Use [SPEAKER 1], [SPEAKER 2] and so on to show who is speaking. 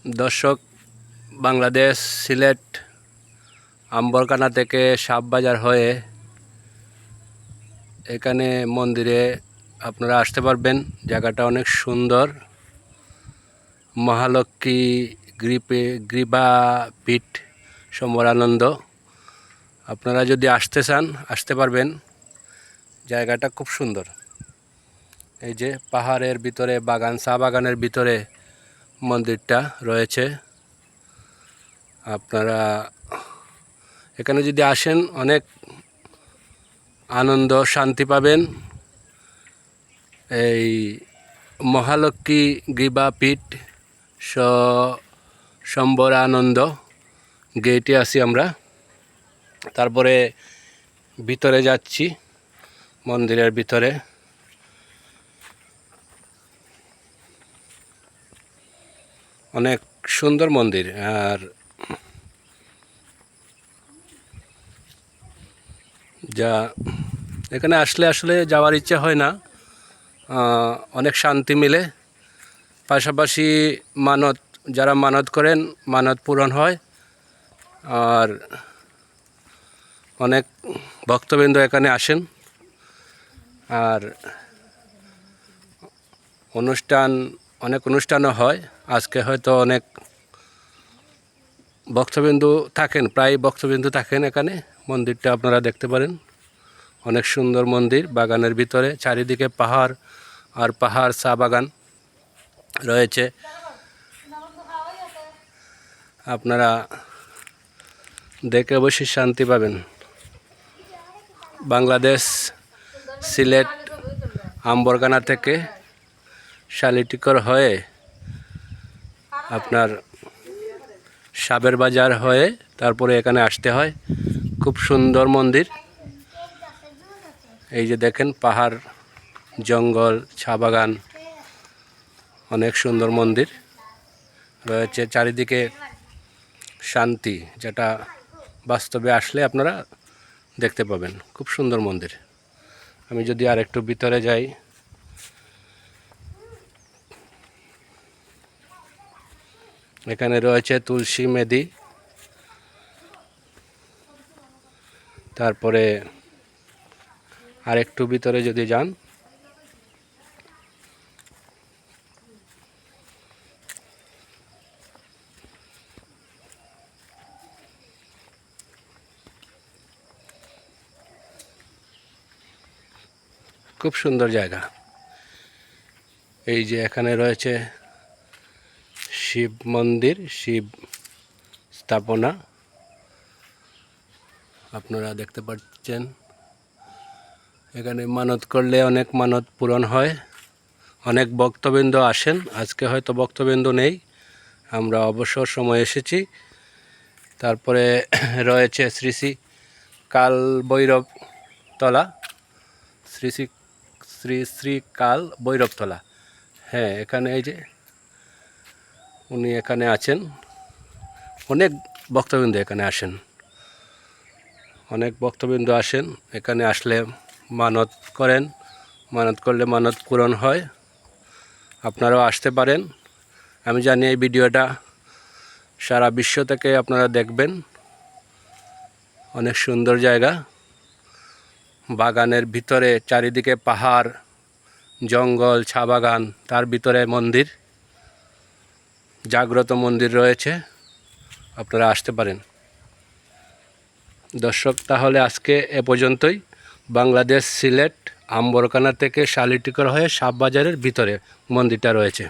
[SPEAKER 1] দর্শক, বাংলাদেশ সিলেট আম্বরকানা থেকে সাপবাজার হয়ে এখানে মন্দিরে আপনারা আসতে পারবেন। জায়গাটা অনেক সুন্দর। মহালক্ষ্মী কৃপাপীঠ সমরানন্দ। আপনারা যদি আসতে চান আসতে পারবেন। জায়গাটা খুব সুন্দর। এই যে পাহাড়ের ভিতরে বাগান, চা বাগানের ভিতরে মন্দিরটা রয়েছে। আপনারা এখানে যদি আসেন অনেক আনন্দ শান্তি পাবেন। এই মহালক্ষ্মী কৃপাপীঠ সম্বরানন্দ গেটে আছি আমরা। তারপরে ভিতরে যাচ্ছি, মন্দিরের ভিতরে। অনেক সুন্দর মন্দির। আর যা এখানে আসলে যাওয়ার ইচ্ছা হয় না, অনেক শান্তি মিলে। পাশাপাশি যারা মানত করেন মানত পূরণ হয়। আর অনেক ভক্তবৃন্দ এখানে আসেন। আর অনেক অনুষ্ঠানও হয়। আজকে হয়তো অনেক ভক্তবিন্দু থাকেন, প্রায় ভক্তবিন্দু থাকেন এখানে। মন্দিরটা আপনারা দেখতে পারেন। অনেক সুন্দর মন্দির, বাগানের ভিতরে চারিদিকে পাহাড় আর পাহাড়, চা বাগান রয়েছে। আপনারা দেখে অবশ্যই শান্তি পাবেন। বাংলাদেশ সিলেট আম্বরকানা থেকে শালিটিকর হয়ে আপনার সাবের বাজার হয়ে তারপরে এখানে আসতে হয়। খুব সুন্দর মন্দির। এই যে দেখেন পাহাড়, জঙ্গল, চা বাগান, অনেক সুন্দর মন্দির রয়েছে। চারিদিকে শান্তি, যেটা বাস্তবে আসলে আপনারা দেখতে পাবেন। খুব সুন্দর মন্দির। আমি যদি আর একটু ভিতরে যাই, এখানে রয়েছে তুলসী মেদি। তারপরে আর একটু ভিতরে যদি যান, খুব সুন্দর জায়গা। এই যে এখানে রয়েছে শিব মন্দির, শিব স্থাপনা আপনারা দেখতে পাচ্ছেন। এখানে মানত করলে অনেক মানত পূরণ হয়। অনেক ভক্তবৃন্দ আসেন। আজকে হয়তো ভক্তবৃন্দ নেই, আমরা অবসর সময় এসেছি। তারপরে রয়েছে শ্রী শ্রী কাল ভৈরবতলা, শ্রী শ্রী শ্রী শ্রী কাল ভৈরবতলা। হ্যাঁ, এখানে এই যে উনি এখানে আছেন। অনেক ভক্তবৃন্দ এখানে আসেন, অনেক ভক্তবৃন্দ আসেন। এখানে আসলে মানত করেন, মানত করলে মানত পূরণ হয়। আপনারাও আসতে পারেন। আমি জানি এই ভিডিওটা সারা বিশ্ব থেকে আপনারা দেখবেন। অনেক সুন্দর জায়গা, বাগানের ভিতরে চারিদিকে পাহাড়, জঙ্গল, চা বাগান, তার ভিতরে মন্দির, জাগ্রত মন্দির রয়েছে। আপনারা আসতে পারেন। দর্শক, তাহলে আজকে এ পর্যন্তই। বাংলাদেশ সিলেট আম্বরকানা থেকে শালিটিকর হয়ে সাপবাজারের ভিতরে মন্দিরটা রয়েছে।